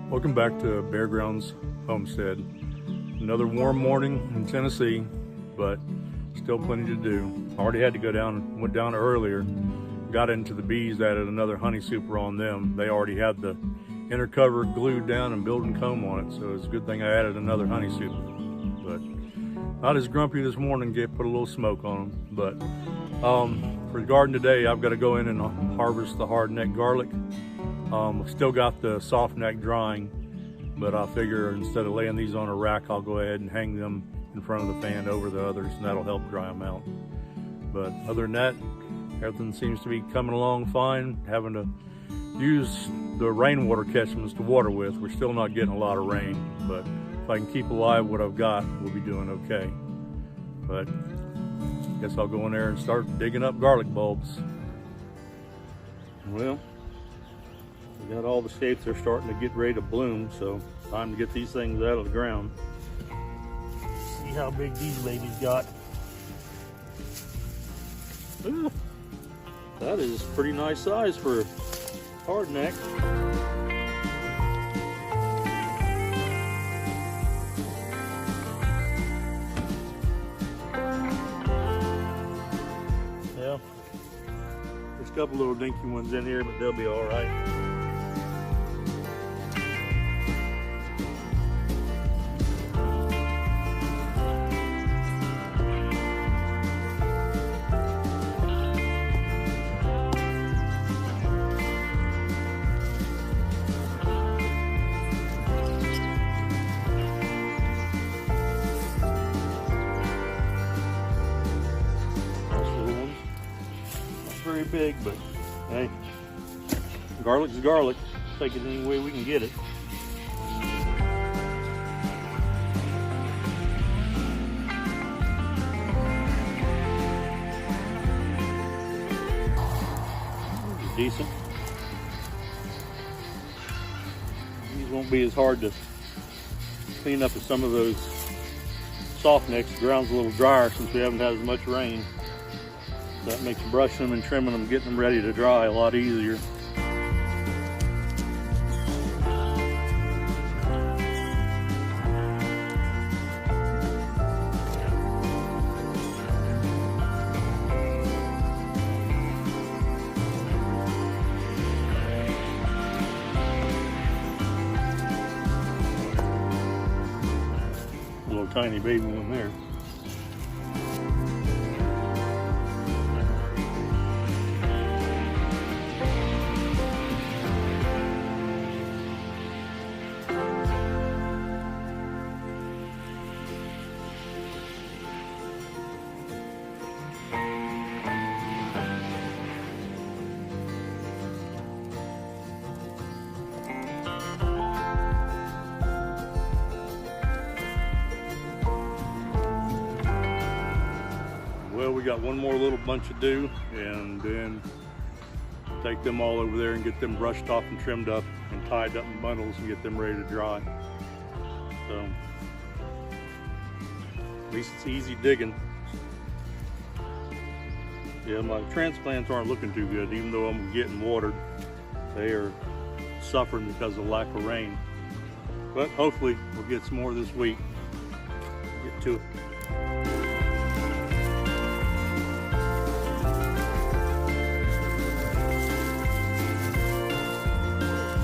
Welcome back to Bear Grounds Homestead. Another warm morning in Tennessee, but still plenty to do. Already had to go down, went down earlier, got into the bees, added another honey super on them. They already had the inner cover glued down and building comb on it, so it's a good thing I added another honey super. But not as grumpy this morning, put a little smoke on them. But for the garden today, I've got to go in and harvest the hard neck garlic. I've still got the soft neck drying, but I figure instead of laying these on a rack, I'll go ahead and hang them in front of the fan over the others, and that'll help dry them out. But other than that, everything seems to be coming along fine. Having to use the rainwater catchments to water with. We're still not getting a lot of rain, but if I can keep alive what I've got, we'll be doing okay. But I guess I'll go in there and start digging up garlic bulbs. Well, we got all the shapes. They're starting to get ready to bloom, so time to get these things out of the ground. See how big these ladies got. Ooh, that is pretty nice size for hardneck. Yeah, there's a couple little dinky ones in here, but they'll be all right. Very big, but hey, garlic's garlic. Take it any way we can get it. Decent. These won't be as hard to clean up as some of those soft necks. The ground's a little drier since we haven't had as much rain. That makes brushing them and trimming them, getting them ready to dry a lot easier. A little tiny baby one there. Well, we got one more little bunch to do, and then take them all over there and get them brushed off and trimmed up and tied up in bundles and get them ready to dry. So at least it's easy digging. Yeah, my transplants aren't looking too good, even though I'm getting watered. They are suffering because of lack of rain. But hopefully we'll get some more this week. Get to it.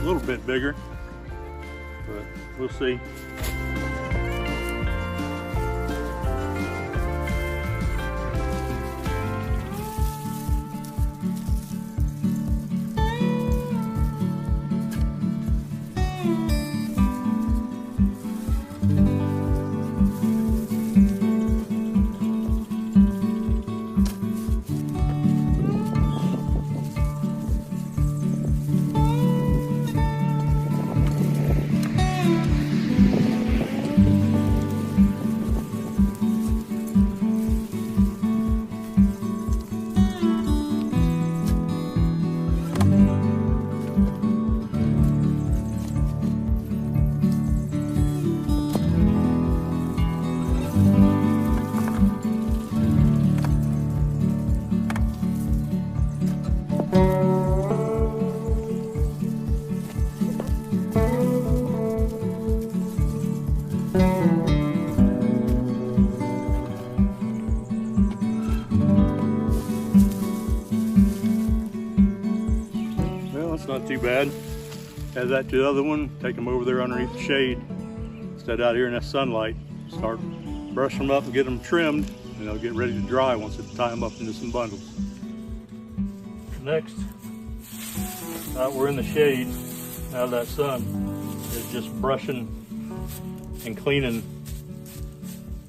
A little bit bigger, but we'll see. Add that to the other one, take them over there underneath the shade, instead out here in that sunlight. Start brushing them up and get them trimmed, and they'll get ready to dry once I tie them up into some bundles. Next, we're in the shade out of that sun, is just brushing and cleaning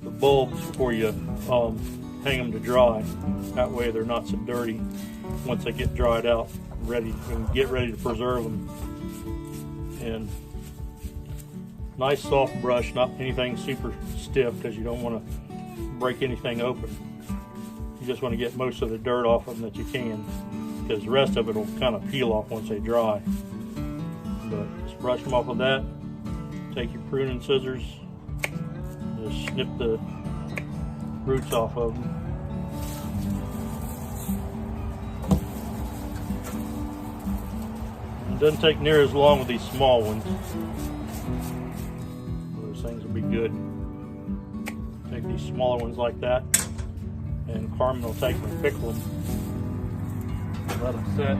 the bulbs before you hang them to dry. That way they're not so dirty once they get dried out, ready and get ready to preserve them. And nice soft brush, not anything super stiff, because you don't want to break anything open. You just want to get most of the dirt off of them that you can, because the rest of it will kind of peel off once they dry. But just brush them off with that. Take your pruning scissors, just snip the roots off of them. It doesn't take near as long with these small ones. Those things will be good. Take these smaller ones like that, and Carmen will take them and pickle them. Let them set.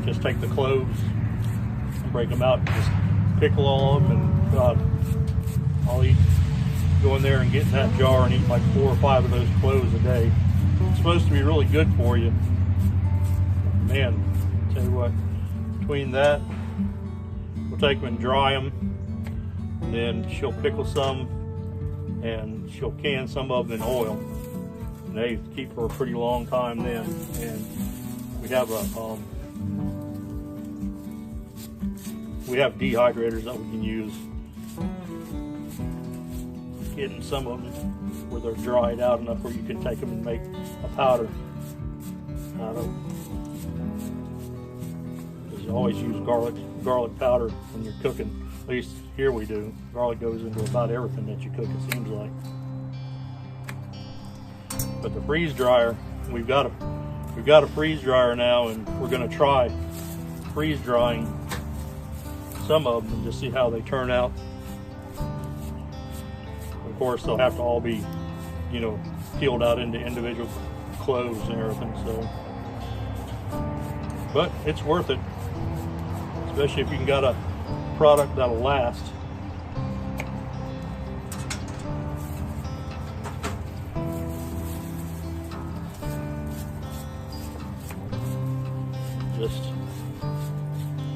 Just take the cloves and break them out and just pickle all of them. And I'll go in there and get in that jar and eat like 4 or 5 of those cloves a day. It's supposed to be really good for you. Man, tell you what, between that, we'll take them and dry them. Then she'll pickle some, and she'll can some of them in oil. And they keep for a pretty long time then. And we have dehydrators that we can use. Getting some of them where they're dried out enough where you can take them and make a powder out of them. Because you always use garlic powder when you're cooking. At least here we do. Garlic goes into about everything that you cook, it seems like. But the freeze dryer, we've got a freeze dryer now, and we're going to try freeze drying some of them and just see how they turn out. Of course, they'll have to all be, peeled out into individual cloves and everything. So, but it's worth it, especially if you can got a product that'll last.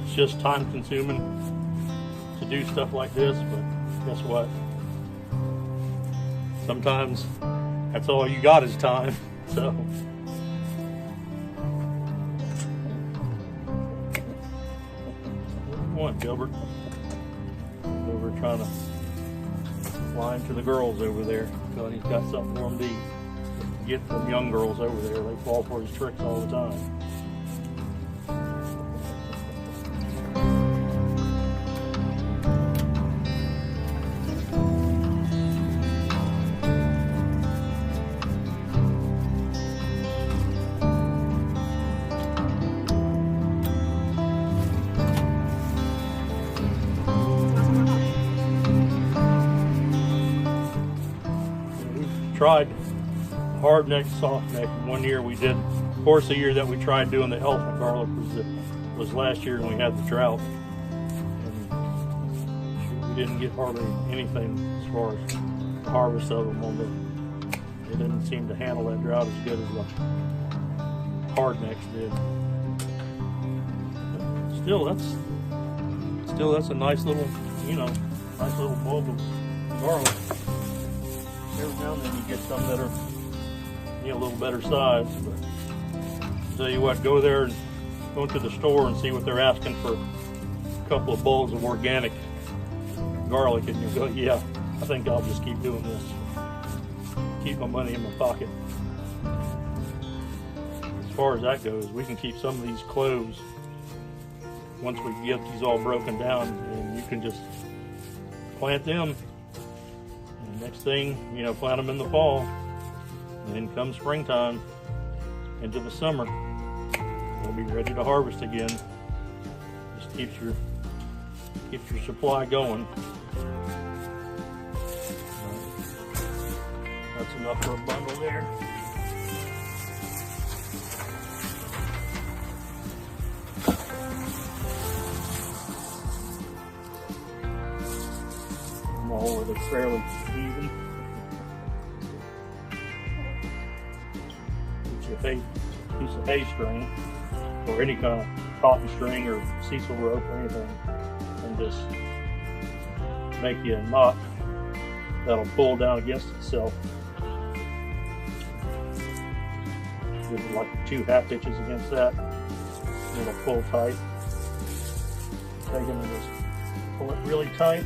It's just time consuming to do stuff like this, but guess what? Sometimes that's all you got is time. So what, Gilbert? Over trying to line to the girls over there, because he's got something for them to eat. Get them young girls over there, they fall for his tricks all the time. Tried hard neck, soft neck. One year we did, of course, the year that we tried doing the elephant garlic was last year when we had the drought, and we didn't get hardly anything as far as the harvest of them. They didn't seem to handle that drought as good as the hard necks did. But still that's a nice little, nice little bulb of garlic. Every now and then you get some that are a little better size. But I'll tell you what, go there and go into the store and see what they're asking for a couple of bowls of organic garlic, and you'll go, yeah, I think I'll just keep doing this. Keep my money in my pocket. As far as that goes, we can keep some of these cloves once we get these all broken down, and you can just plant them. Next thing, plant them in the fall, and then come springtime into the summer, we'll be ready to harvest again. Just keeps your supply going. That's enough for a bundle there. small where they're fairly even. Get you a piece of hay string or any kind of cotton string or sisal rope or anything, and just make you a knot that'll pull down against itself. Give it like 2 half hitches against that. It'll pull tight. Take them and just pull it really tight.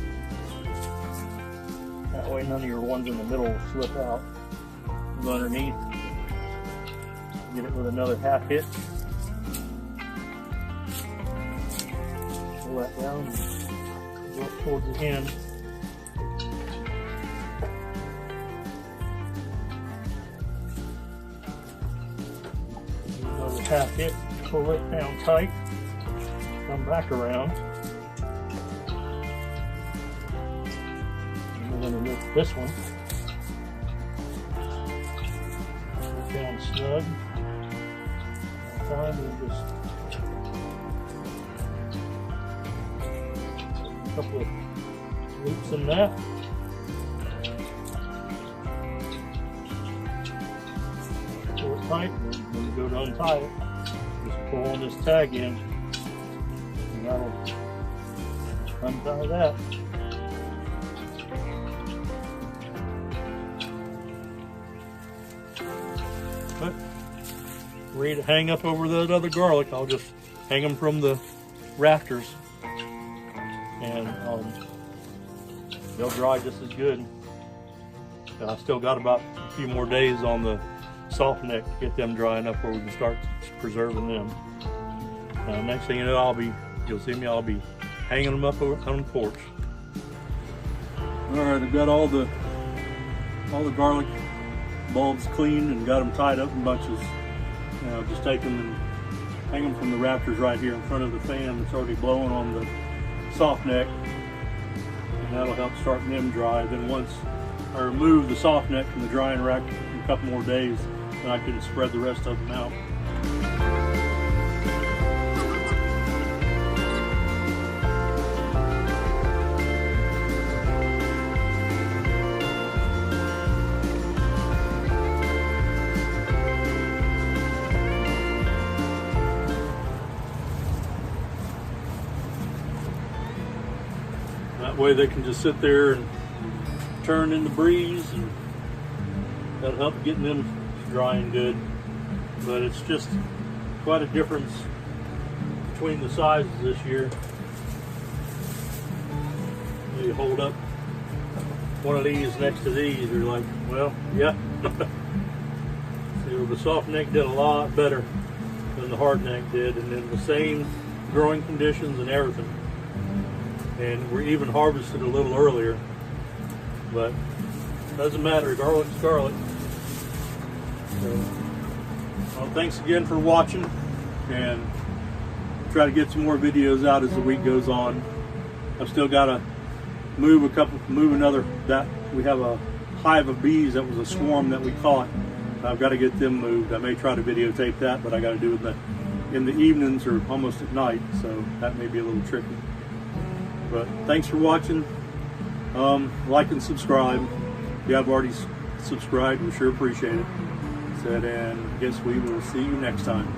That way none of your ones in the middle will slip out. Go underneath. Get it with another half hitch. Pull that down and go up towards the end. Another half hitch. Pull it down tight. Come back around. And then lift this one. Pull down snug. Time and just a couple of loops in that. Pull it tight, and when you go to untie it, just pull on this tag in, and that'll untie that. But ready to hang up over that other garlic, I'll just hang them from the rafters, and they'll dry just as good. And I still got about a few more days on the soft neck to get them dry enough where we can start preserving them. Next thing you know, you'll see me, I'll be hanging them up on the porch. All right, I've got all the garlic bulbs cleaned and got them tied up in bunches. Now just take them and hang them from the rafters right here in front of the fan that's already blowing on the soft neck, and that'll help start them dry. Then once I remove the soft neck from the drying rack in a couple more days, then I can spread the rest of them out. That way they can just sit there and turn in the breeze, and that'll help getting them drying good. But it's just quite a difference between the sizes this year. You hold up one of these next to these, you're like, well, yeah. See, the soft neck did a lot better than the hard neck did, and in the same growing conditions and everything. And we're even harvested a little earlier, but doesn't matter, garlic's garlic. So, well, thanks again for watching, and try to get some more videos out as the week goes on. I've still got to move another, that we have a hive of bees that was a swarm that we caught. I've got to get them moved. I may try to videotape that, but I got to do it in the evenings or almost at night, so that may be a little tricky. But thanks for watching. Like and subscribe. If you have already subscribed, we sure appreciate it. And I guess we will see you next time.